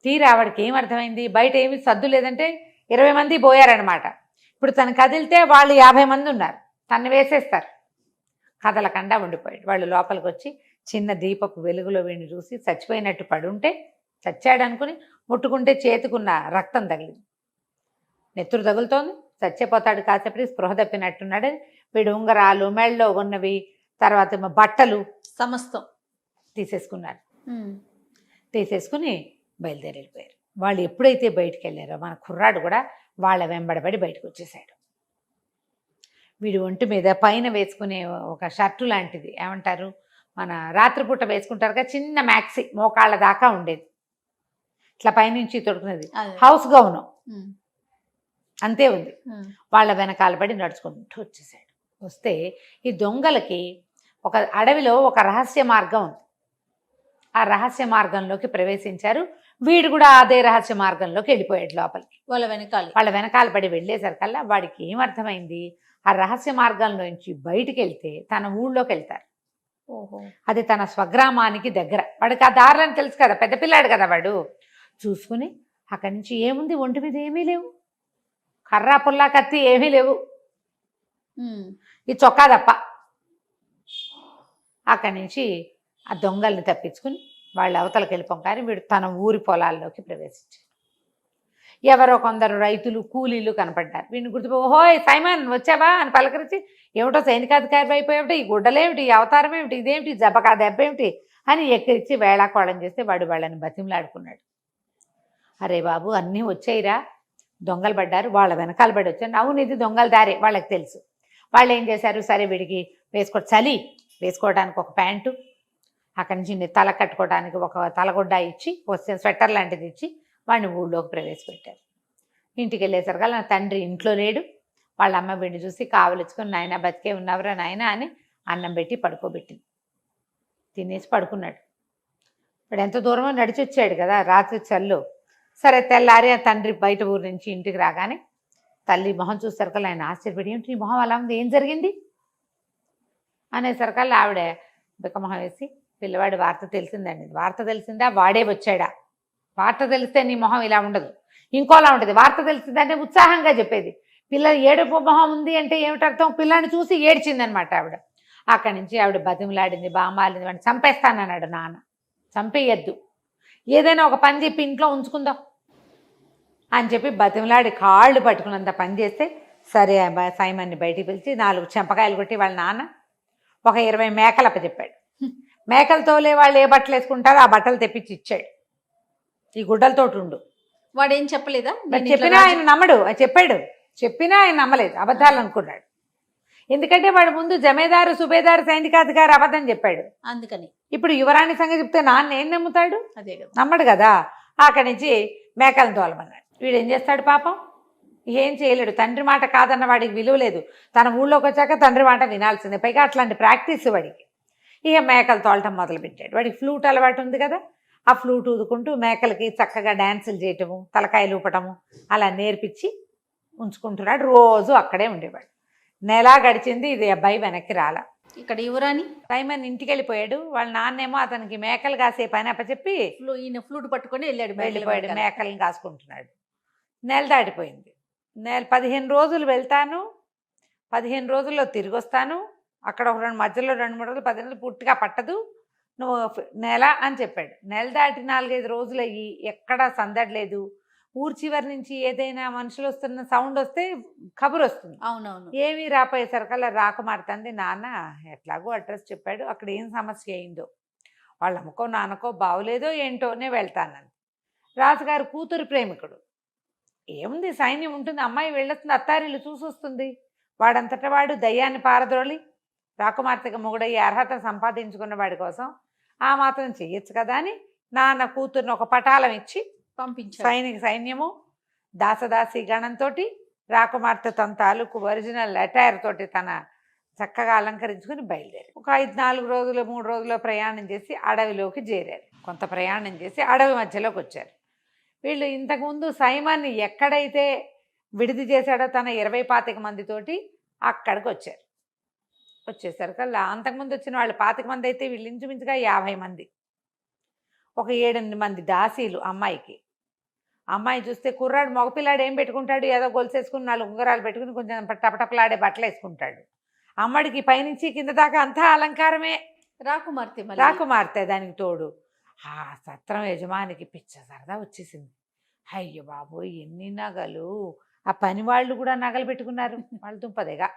తీరా వాడికి ఏం అర్థమైంది, బయట ఏమి సద్దు లేదంటే 20 మంది పోయారనమాట. ఇప్పుడు తను కదిలితే వాళ్ళు 50 మంది ఉన్నారు, తను వేసేస్తారు. కదలకుండా ఉండిపోయాడు. వాళ్ళు లోపలికి వచ్చి చిన్న దీపపు వెలుగులో వీడిని చూసి చచ్చిపోయినట్టు పడుంటే, చచ్చాడు అనుకుని ముట్టుకుంటే చేతికున్న రక్తం తగిలింది. నెత్తురు తగులుతోంది. చచ్చిపోతాడు కాసేపటి స్పృహ తప్పినట్టున్నాడని వీడు ఉంగరాలు, మెళ్ళలో ఉన్నవి, తర్వాత బట్టలు సమస్తం తీసేసుకున్నారు. తీసేసుకుని బయలుదేరి వెళ్ళిపోయారు. వాళ్ళు ఎప్పుడైతే బయటికి వెళ్ళారో మన కుర్రాడు కూడా వాళ్ళ వెంబడబడి బయటకు వచ్చేసాడు. వీడి ఒంటి మీద పైన వేసుకునే ఒక షర్టు లాంటిది, ఏమంటారు మన రాత్రిపూట వేసుకుంటారు కదా, చిన్న మ్యాక్సీ మోకాళ్ళ దాకా ఉండేది, ఇట్లా పైనుంచి తొడుకున్నది, హౌస్ గౌను అంతే ఉంది. వాళ్ళ వెనకాల పడి నడుచుకుంటూ వచ్చేసాడు. వస్తే ఈ దొంగలకి ఒక అడవిలో ఒక రహస్య మార్గం ఉంది. ఆ రహస్య మార్గంలోకి ప్రవేశించారు. వీడు కూడా అదే రహస్య మార్గంలోకి వెళ్ళిపోయాడు లోపలికి. వాళ్ళ వెనకాల పడి వెళ్ళేసరికల్లా వాడికి ఏమర్థమైంది, ఆ రహస్య మార్గంలోంచి బయటికి వెళ్తే తన ఊళ్ళోకి వెళ్తారు. అది తన స్వగ్రామానికి దగ్గర. వాడికి ఆ దారులని తెలుసు కదా, పెద్ద పిల్లాడు కదా వాడు. చూసుకుని అక్కడి నుంచి ఏముంది, ఒంటి మీద ఏమీ లేవు, కర్రా పుల్లా కత్తి ఏమీ లేవు, ఈ చొక్కా తప్ప. అక్కడి నుంచి ఆ దొంగల్ని తప్పించుకుని వాళ్ళు అవతలకి వెళ్ళిపోం. కానీ వీడు తన ఊరి పొలాల్లోకి ప్రవేశించాడు. ఎవరో కొందరు రైతులు, కూలీలు కనపడ్డారు. వీడిని గుర్తుపో, ఓహోయ్ సైమన్ వచ్చావా అని పలకరించి, ఏమిటో సైనికాధికారి అయిపోయేమిటి, ఈ గుడ్డలేమిటి, ఈ అవతారం ఏమిటి, ఇదేమిటి, జబ్బకా దెబ్బ ఏమిటి అని ఎక్కిరించి వేళాకోళం చేస్తే వాడు వాళ్ళని బతిమలాడుకున్నాడు. అరే బాబు అన్నీ వచ్చాయిరా, దొంగలు పడ్డారు, వాళ్ళ వెనకాల పడి వచ్చారు. అవును ఇది దొంగల దారే వాళ్ళకి తెలుసు. వాళ్ళు ఏం చేశారు, సరే వీడికి చలి వేసుకోవడానికి ఒక ప్యాంటు, అక్కడి నుంచి తల కట్టుకోవడానికి ఒక తలగుడ్డ ఇచ్చి, వస్తే స్వెటర్ లాంటిది ఇచ్చి వాడిని ఊళ్ళోకి ప్రవేశపెట్టారు. ఇంటికి వెళ్ళేసరికి నా తండ్రి ఇంట్లో లేడు. వాళ్ళ అమ్మ వీడిని చూసి కావలించుకొని, నాయన బతికే ఉన్నవరా నాయన అని అన్నం పెట్టి పడుకోబెట్టింది. తినేసి పడుకున్నాడు. ఇప్పుడు ఎంత దూరమో నడిచి వచ్చాడు కదా రాత్రి చల్లు. సరే తెల్లారి ఆ తండ్రి బయట ఊరు నుంచి ఇంటికి రాగానే తల్లి మొహం చూసేసరికల్లా ఆయన ఆశ్చర్యపడి, ఏంటి నీ మొహం అలా ఉంది, ఏం జరిగింది అనేసరికల్లా ఆవిడ బిక్కమొహం వేసి, పిల్లవాడి వార్త తెలిసిందండి. వార్త తెలిసిందా, వాడే వచ్చాడా, వార్త తెలిస్తే నీ మొహం ఇలా ఉండదు, ఇంకోలా ఉంటుంది. వార్త తెలిసిందంటే ఉత్సాహంగా చెప్పేది. పిల్ల ఏడుపు మొహం ఉంది అంటే ఏమిటర్థం, పిల్లాన్ని చూసి ఏడ్చిందనమాట ఆవిడ. అక్కడి నుంచి ఆవిడ బతిమలాడింది, బామాలింది, వాడిని చంపేస్తానన్నాడు నాన్న. చంపేయద్దు, ఏదైనా ఒక పని చెప్పి ఇంట్లో ఉంచుకుందాం అని చెప్పి బతిమలాడి కాళ్ళు పట్టుకున్నంత పని చేస్తే, సరే సైమన్ని బయటికి పిలిచి 4 చెంపకాయలు కొట్టి వాళ్ళ నాన్న ఒక 20 మేకలు అప్పచెప్పాడు. మేకలు తోలే వాళ్ళు ఏ బట్టలు వేసుకుంటారో ఆ బట్టలు తెప్పించి ఇచ్చాడు. ఈ గుడ్డలతోటి ఉండు. వాడేం చెప్పలేదా, చెప్పినా ఆయన నమ్మడు. చెప్పాడు, చెప్పినా ఆయన నమ్మలేదు, అబద్ధాలు అనుకున్నాడు. ఎందుకంటే వాడు ముందు జమేదారు, సుబేదారు, సైనికాధికారి అబద్ధం చెప్పాడు. అందుకని ఇప్పుడు యువరాణి సంగతి చెప్తే నాన్న ఏం నమ్ముతాడు, అదే కదా, నమ్మడు కదా. అక్కడి నుంచి మేకలను తోలమన్నాడు. వీడు ఏం చేస్తాడు పాపం, ఏం చేయలేడు. తండ్రి మాట కాదన్న వాడికి విలువ లేదు. తన ఊళ్ళోకి వచ్చాక తండ్రి మాట వినాల్సిందే. పైగా అట్లాంటి ప్రాక్టీస్ వాడికి. ఇక మేకలు తోలటం మొదలుపెట్టాడు. వాడికి ఫ్లూట్ అలవాటు ఉంది కదా, ఆ ఫ్లూట్ ఊదుకుంటూ మేకలకి చక్కగా డ్యాన్సులు చేయటము, తలకాయలు ఊపటము అలా నేర్పించి ఉంచుకుంటున్నాడు. రోజు అక్కడే ఉండేవాడు. నెల గడిచింది, ఇది అబ్బాయి వెనక్కి రాలా. ఇక్కడ యువరాణి సైమన్ ఇంటికి వెళ్ళిపోయాడు. వాళ్ళ నాన్నేమో అతనికి మేకలు కాసే పని అప్పచెప్పి ఈయన ఫ్లూట్ పట్టుకొని వెళ్ళిపోయాడు. మేకలను కాసుకుంటున్నాడు. నెల దాటిపోయింది. 15 రోజులు వెళ్తాను, 15 రోజుల్లో తిరిగి వస్తాను, అక్కడ ఒక మధ్యలో 2-3 రోజులు, 10 రోజులు పూర్తిగా పట్టదు, నువ్వు నెల అని చెప్పాడు. నెల దాటి 4-5 రోజులు అయ్యి ఎక్కడా సందడలేదు. ఊరి చివరి నుంచి ఏదైనా మనుషులు వస్తున్న సౌండ్ వస్తే కబురు వస్తుంది. అవునవును. ఏమీ రాపోయేసరికల్లా రాకుమారుతుంది, నాన్న ఎట్లాగో అడ్రస్ చెప్పాడు, అక్కడ ఏం సమస్య అయిందో, వాళ్ళ అమ్మకో నాన్నకో బాగులేదో ఏంటోనే వెళ్తానంది. రాజుగారు కూతురు ప్రేమికుడు. ఏముంది, సైన్యం ఉంటుంది, అమ్మాయి వెళ్ళొస్తుంది, అత్తారిల్లు చూసి వస్తుంది. వాడంతటా వాడు దయ్యాన్ని పారద్రోలి రాకుమార్తెగా మొగుడయ్యే అర్హత సంపాదించుకున్న వాడి కోసం ఆ మాత్రం చెయ్యొచ్చు కదా అని నాన్న కూతుర్ని ఒక పటాలం ఇచ్చి పంపించాడు. సైన్యము దాసదాసి గణంతో రాకుమార్తె తన తాలూకు ఒరిజినల్ అటైర్ తోటి తన చక్కగా అలంకరించుకుని బయలుదేరి ఒక 4 రోజులు 3 రోజుల్లో ప్రయాణం చేసి అడవిలోకి చేరారు. కొంత ప్రయాణం చేసి అడవి మధ్యలోకి వచ్చారు. వీళ్ళు ఇంతకుముందు సైమాన్ని ఎక్కడైతే విడిది చేశాడో తన 20-25 మందితోటి అక్కడికి వచ్చారు. వచ్చేసరికల్లా అంతకుముందు వచ్చిన వాళ్ళు 25 మంది అయితే వీళ్ళు ఇంచుమించుగా 50 మంది. ఒక 7-8 మంది దాసీలు అమ్మాయికి. అమ్మాయి చూస్తే కుర్రాడు మగపిల్లాడు ఏం పెట్టుకుంటాడు, ఏదో గొలుసేసుకుని 4 ఉంగరాలు పెట్టుకుని కొంచెం టపటపలాడే బట్టలు వేసుకుంటాడు. అమ్మడికి పైనుంచి కింద దాకా అంతా అలంకారమే. రాకుమార్తె రాకుమార్తె దానికి తోడు. ఆ సత్రం యజమానికి పిచ్చ సరదా వచ్చేసింది. అయ్యో బాబోయ్ ఎన్ని నగలు! ఆ పని వాళ్ళు కూడా నగలు పెట్టుకున్నారు. వాళ్ళు దుంపదేగా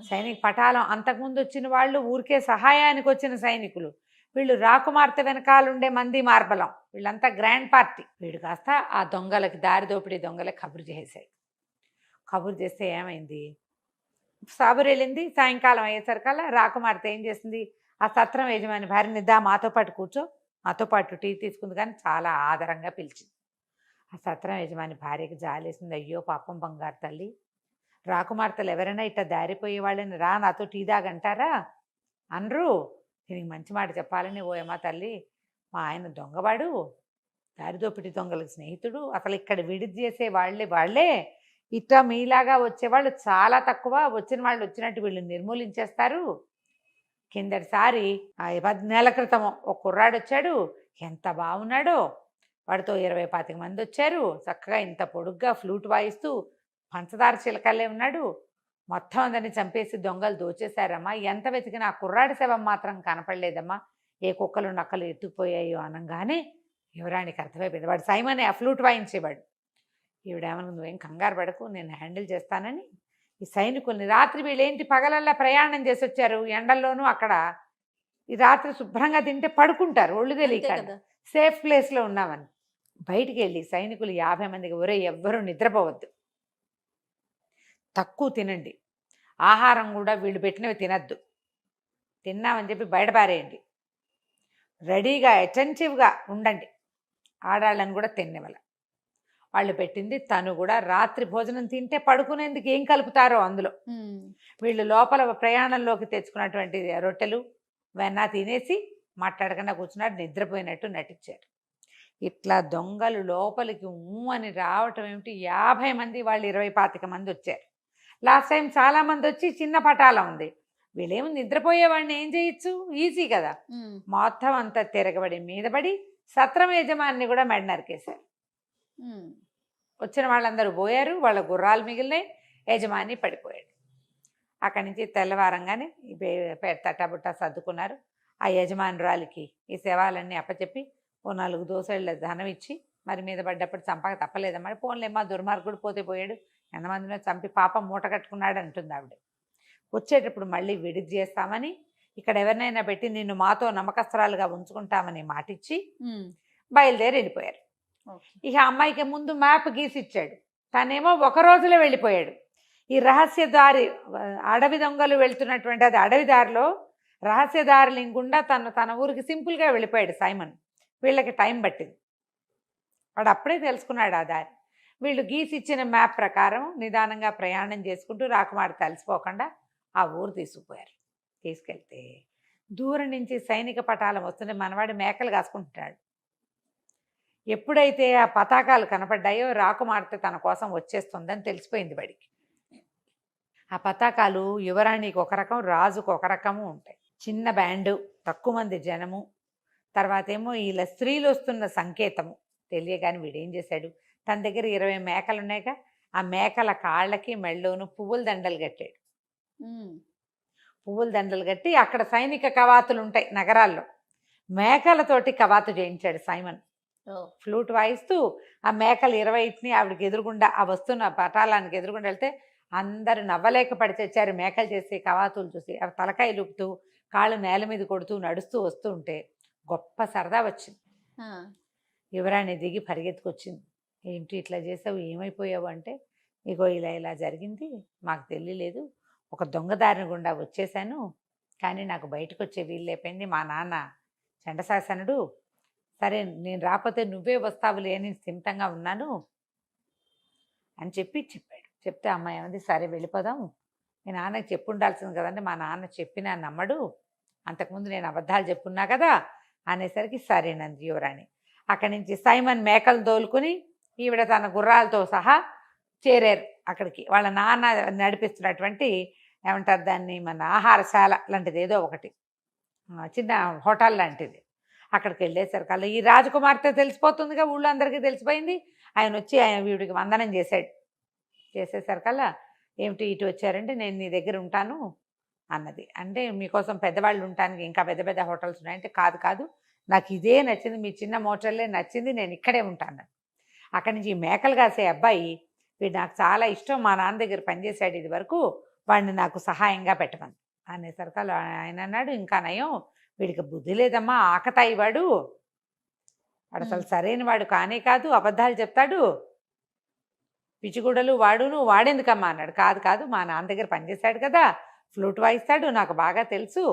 సైనిక పటాలం. అంతకుముందు వచ్చిన వాళ్ళు ఊరికే సహాయానికి వచ్చిన సైనికులు. వీళ్ళు రాకుమార్తె వెనకాలండే మంది మార్బలం. వీళ్ళంతా గ్రాండ్ పార్టీ. వీడు కాస్త ఆ దొంగలకి, దారి దోపిడీ దొంగలకి కబురు చేశాడు. కబురు చేస్తే ఏమైంది, సాబురు వెళ్ళింది. సాయంకాలం అయ్యేసరికల్లా రాకుమార్తె ఏం చేసింది, ఆ సత్రం యజమాని భార్యని దా మాతో పాటు కూర్చో, మాతో పాటు టీ తీసుకుంది. కానీ చాలా ఆదరంగా పిలిచింది. ఆ సత్రం యజమాని భార్యకి జాలేసింది. అయ్యో పాపం బంగారు తల్లి, రాకుమార్తెలు ఎవరైనా ఇట్లా దారిపోయే వాళ్ళని రా నాతో టీ దాగంటారా అనరు. దీనికి మంచి మాట చెప్పాలని, ఓ ఏమా తల్లి, మా ఆయన దొంగవాడు, దారిదోపిడి దొంగలకు స్నేహితుడు, అసలు ఇక్కడ విడిది చేసే వాళ్ళే ఇట్లా మీలాగా వచ్చేవాళ్ళు చాలా తక్కువ, వచ్చిన వాళ్ళు వచ్చినట్టు వీళ్ళు నిర్మూలించేస్తారు. కిందటిసారి 10 నెలల క్రితం ఒక కుర్రాడు వచ్చాడు, ఎంత బాగున్నాడో, వాడితో 20-25 మంది వచ్చారు. చక్కగా ఇంత పొడుగ్గా ఫ్లూట్ వాయిస్తూ పంచదార చిలకల్లే ఉన్నాడు. మొత్తం అందరిని చంపేసి దొంగలు దోచేశారమ్మా. ఎంత వెతికినా ఆ కుర్రాడి శవం మాత్రం కనపడలేదమ్మా. ఏ కుక్కలు నక్కలు ఎత్తుకుపోయాయో అనగానే యువరానికి అర్థమైపోయింది. వాడు సైమనే ఆ ఫ్లూట్ వాయించేవాడు. ఈవిడేమన్నా నువ్వేం కంగారు పడకు, నేను హ్యాండిల్ చేస్తానని ఈ సైనికుల్ని, రాత్రి వీళ్ళేంటి పగలల్లా ప్రయాణం చేసి వచ్చారు ఎండల్లోనూ, అక్కడ ఈ రాత్రి శుభ్రంగా తింటే పడుకుంటారు ఒళ్ళు తెలియక, సేఫ్ ప్లేస్లో ఉన్నామని బయటికి వెళ్ళి సైనికులు 50 మందికి, ఒరే ఎవ్వరూ నిద్రపోవద్దు, తక్కువ తినండి, ఆహారం కూడా వీళ్ళు పెట్టినవి తినద్దు, తిన్నామని చెప్పి బయట పారేయండి, రెడీగా అటెంటివ్గా ఉండండి, ఆడాళ్ళని కూడా తినేవాళ్ళ. వాళ్ళు పెట్టింది తను కూడా రాత్రి భోజనం తింటే పడుకునేందుకు ఏం కలుపుతారో అందులో వీళ్ళు లోపల ప్రయాణంలోకి తెచ్చుకున్నటువంటి రొట్టెలు వెన్న తినేసి మాట్లాడకుండా కూర్చున్నాడు, నిద్రపోయినట్టు నటించారు. ఇట్లా దొంగలు లోపలికి అని రావటం ఏమిటి, 50 మంది, వాళ్ళు 20-25 మంది వచ్చారు. లాస్ట్ టైం చాలా మంది వచ్చి చిన్న పటాలం ఉంది. వీళ్ళేమో నిద్రపోయేవాడిని ఏం చేయొచ్చు, ఈజీ కదా. మొత్తం అంతా తిరగబడి మీదబడి సత్రం యజమాని కూడా మెడ నరికేశారు. వచ్చిన వాళ్ళందరూ పోయారు, వాళ్ళ గుర్రాలు మిగిలినాయి, యజమాని పడిపోయాడు. అక్కడి నుంచి తెల్లవారంగానే తట్టబుట్ట సర్దుకున్నారు. ఆ యజమానురాలికి ఈ శవాలన్నీ అప్పచెప్పి ఓ 4 దోసెళ్ళ ధనం ఇచ్చి, మరి మీద పడ్డప్పుడు చంపక తప్పలేదమ్మా, పోన్లేమ్మా దుర్మార్గుడు పోతే పోయాడు, ఎంతమందినో చంపి పాపం మూట కట్టుకున్నాడు అంటుంది ఆవిడ. వచ్చేటప్పుడు మళ్ళీ విడిది చేస్తామని, ఇక్కడ ఎవరినైనా పెట్టి నిన్ను మాతో నమ్మకస్త్రాలుగా ఉంచుకుంటామని మాటిచ్చి బయలుదేరి వెళ్ళిపోయారు. ఇక అమ్మాయికి ముందు మ్యాప్ గీసి ఇచ్చాడు, తనేమో ఒక రోజులో వెళ్ళిపోయాడు. ఈ రహస్య దారి, అడవి దొంగలు వెళ్తున్నటువంటి అది అడవి దారిలో రహస్యదారి లింకుండా తన ఊరికి సింపుల్గా వెళ్ళిపోయాడు సైమన్. వీళ్ళకి టైం పట్టింది, వాడు అప్పుడే తెలుసుకున్నాడు ఆ దారి. వీళ్ళు గీసి ఇచ్చిన మ్యాప్ ప్రకారం నిదానంగా ప్రయాణం చేసుకుంటూ రాకుమారి తలిసిపోకుండా ఆ ఊరు తీసుకుపోయారు. తీసుకెళ్తే దూరం నుంచి సైనిక పటాలం వస్తుంటే మనవాడు మేకలు కాసుకుంటున్నాడు. ఎప్పుడైతే ఆ పతాకాలు కనపడ్డాయో రాకుమార్తె తన కోసం వచ్చేస్తుందని తెలిసిపోయింది వాడికి. ఆ పతాకాలు యువరాణికి ఒక రకం, రాజుకు ఒక రకము ఉంటాయి. చిన్న బ్యాండు, తక్కువ మంది జనము, తర్వాత ఏమో ఇలా స్త్రీలు వస్తున్న సంకేతము తెలియగాని వీడేం చేశాడు, తన దగ్గర 20 మేకలు ఉన్నాయిగా, ఆ మేకల కాళ్ళకి మెళ్ళోను పువ్వుల దండలు కట్టాడు. పువ్వుల దండలు కట్టి అక్కడ సైనిక కవాతులు ఉంటాయి నగరాల్లో, మేకలతోటి కవాతు చేయించాడు సైమన్. ఫ్లూట్ వాయిస్తూ ఆ మేకలు 20ని ఆవిడకి ఎదురుగుండా, ఆ వస్తున్న పటాలానికి ఎదురుగుండా వెళ్తే అందరూ నవ్వలేక పడి తెచ్చారు. మేకలు చేసి కవాతులు చూసి అవి తలకాయలు ఊపుతూ కాళ్ళు నేల మీద కొడుతూ నడుస్తూ వస్తూ ఉంటే గొప్ప సరదా వచ్చింది. యువరాణి దిగి పరిగెత్తుకొచ్చింది. ఏంటి ఇట్లా చేసావు, ఏమైపోయావు అంటే, ఇగో ఇలా జరిగింది, మాకు తెలియలేదు, ఒక దొంగదారిని గుండా వచ్చేసాను, కానీ నాకు బయటకు వచ్చే వీలు లేకపోయింది, మా నాన్న చండశాసనుడు, సరే నేను రాకపోతే నువ్వే వస్తావులే అని స్థిమితంగా ఉన్నాను అని చెప్పాడు. చెప్తే అమ్మాయి ఏమంది, సరే వెళ్ళిపోదాం, మీ నాన్నకి చెప్పు ఉండాల్సింది కదండి, మా నాన్న చెప్పినా నమ్మడు, అంతకుముందు నేను అబద్ధాలు చెప్పున్నా కదా అనేసరికి సరేనంది యువరాణి. అక్కడి నుంచి సైమన్ మేకలు తోలుకుని ఈవిడ తన గుర్రాలతో సహా చేరారు అక్కడికి. వాళ్ళ నాన్న నడిపిస్తున్నటువంటి ఏమంటారు దాన్ని, మన ఆహారశాల లాంటిది ఏదో ఒకటి, చిన్న హోటల్ లాంటిది. అక్కడికి వెళ్ళేసరికల్లా ఈ రాజకుమార్తె తెలిసిపోతుందిగా, ఊళ్ళో అందరికీ తెలిసిపోయింది. ఆయన వచ్చి ఆయన వీడికి వందనం చేశాడు. చేసేసరికల్లా ఏమిటి ఇటు వచ్చారంటే, నేను నీ దగ్గర ఉంటాను అన్నది. అంటే మీకోసం పెద్దవాళ్ళు ఉండటానికి ఇంకా పెద్ద పెద్ద హోటల్స్ ఉన్నాయంటే, కాదు కాదు నాకు ఇదే నచ్చింది, మీ చిన్న మోటల్లే నచ్చింది, నేను ఇక్కడే ఉంటాను. అక్కడి నుంచి ఈ మేకలు కాసే అబ్బాయి, వీడు నాకు చాలా ఇష్టం, మా నాన్న దగ్గర పనిచేశాడు ఇది వరకు, వాడిని నాకు సహాయంగా పెట్టమని అనేసరికల్లా ఆయన అన్నాడు, ఇంకా నయం వీడికి బుద్ధి లేదమ్మా, ఆకతాయి వాడు అసలు సరైన వాడు కానే కాదు, అబద్ధాలు చెప్తాడు, పిచ్చిగుడలు వాడును, వాడెందుకమ్మా అన్నాడు. కాదు కాదు మా నాన్న దగ్గర పనిచేశాడు కదా, ఫ్లూట్ వాయిస్తాడు, నాకు బాగా తెలుసు,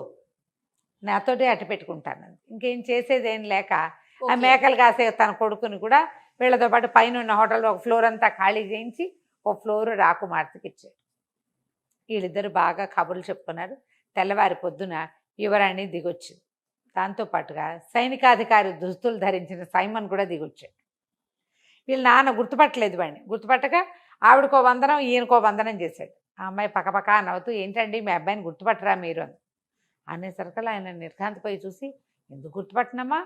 నాతోటే అట్టు పెట్టుకుంటాను. ఇంకేం చేసేదేం లేక ఆ మేకలు కాసే తన కొడుకుని కూడా వీళ్ళతో పాటు పైన ఉన్న హోటల్లో ఒక ఫ్లోర్ అంతా ఖాళీ చేయించి ఒక ఫ్లోర్ రాకుమార్తెకి ఇచ్చాడు. వీళ్ళిద్దరు బాగా కబుర్లు చెప్పుకున్నారు. తెల్లవారి పొద్దున యువరాణి దిగొచ్చింది. దాంతోపాటుగా సైనికాధికారి దుస్తులు ధరించిన సైమన్ కూడా దిగొచ్చాడు. వీళ్ళ నాన్న గుర్తుపట్టలేదు వాడిని. గుర్తుపట్టక ఆవిడకో వందనం ఈయనకో వందనం చేశాడు. ఆ అమ్మాయి పక్కపక్క నవ్వుతూ, ఏంటండి మీ అబ్బాయిని గుర్తుపట్టరా మీరు అని అనేసరికల్లా ఆయన నిర్ఘాంతపోయి చూసి, ఎందుకు గుర్తుపట్టనమ్మా,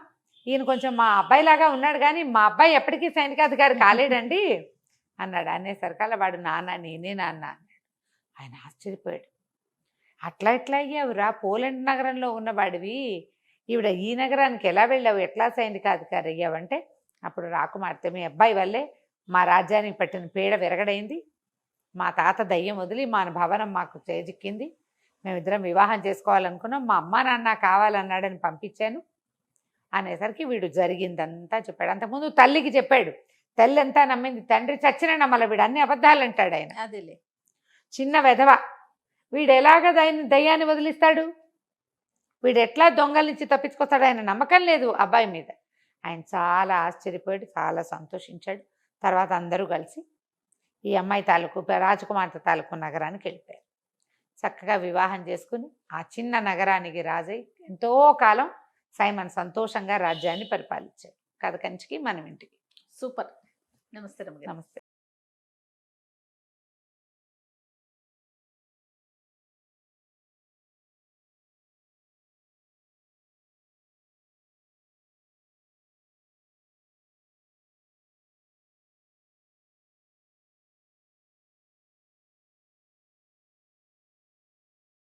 ఈయన కొంచెం మా అబ్బాయిలాగా ఉన్నాడు కానీ మా అబ్బాయి ఎప్పటికీ సైనికాధికారి కాలేడండి అన్నాడు. అనేసరికల్లా వాడు, నాన్న నేనే నాన్న అన్నాడు. ఆయన ఆశ్చర్యపోయాడు. అట్లా ఎట్లా అయ్యావురా, పోలాండ్ నగరంలో ఉన్నవాడివి, ఈవిడ ఈ నగరానికి ఎలా వెళ్ళావు, ఎట్లా సైనికాధికారి అయ్యావంటే, అప్పుడు రాకుమార్తె, మీ అబ్బాయి వల్లే మా రాజ్యానికి పట్టిన పీడ విరగడైంది, మా తాత దయ్యం వదిలి మా భవనం మాకు చేజిక్కింది, మేమిద్దరం వివాహం చేసుకోవాలనుకున్నాం, మా అమ్మా నాన్న కావాలన్నాడని పంపించాను అనేసరికి వీడు జరిగిందంతా చెప్పాడు. అంతకుముందు తల్లికి చెప్పాడు, తల్లి అంతా నమ్మింది, తండ్రి చచ్చిన నమ్మల, వీడు అన్ని అబద్ధాలు అంటాడు ఆయన. అదేలే చిన్న వెధవ, వీడు ఎలాగ దయ్యాన్ని వదిలిస్తాడు, వీడు ఎట్లా దొంగల నుంచి తప్పించుకొస్తాడు, ఆయన నమ్మకం లేదు అబ్బాయి మీద. ఆయన చాలా ఆశ్చర్యపోయాడు, చాలా సంతోషించాడు. తర్వాత అందరూ కలిసి ఈ అమ్మాయి తాలూకు రాజకుమార్తె తాలూకు నగరానికి వెళ్ళిపోయారు. చక్కగా వివాహం చేసుకుని ఆ చిన్న నగరానికి రాజై ఎంతో కాలం సైమన్ సంతోషంగా రాజ్యాన్ని పరిపాలించాడు. కథ కంచికి మనం ఇంటికి. సూపర్. నమస్తే రమ్య గారు. నమస్తే.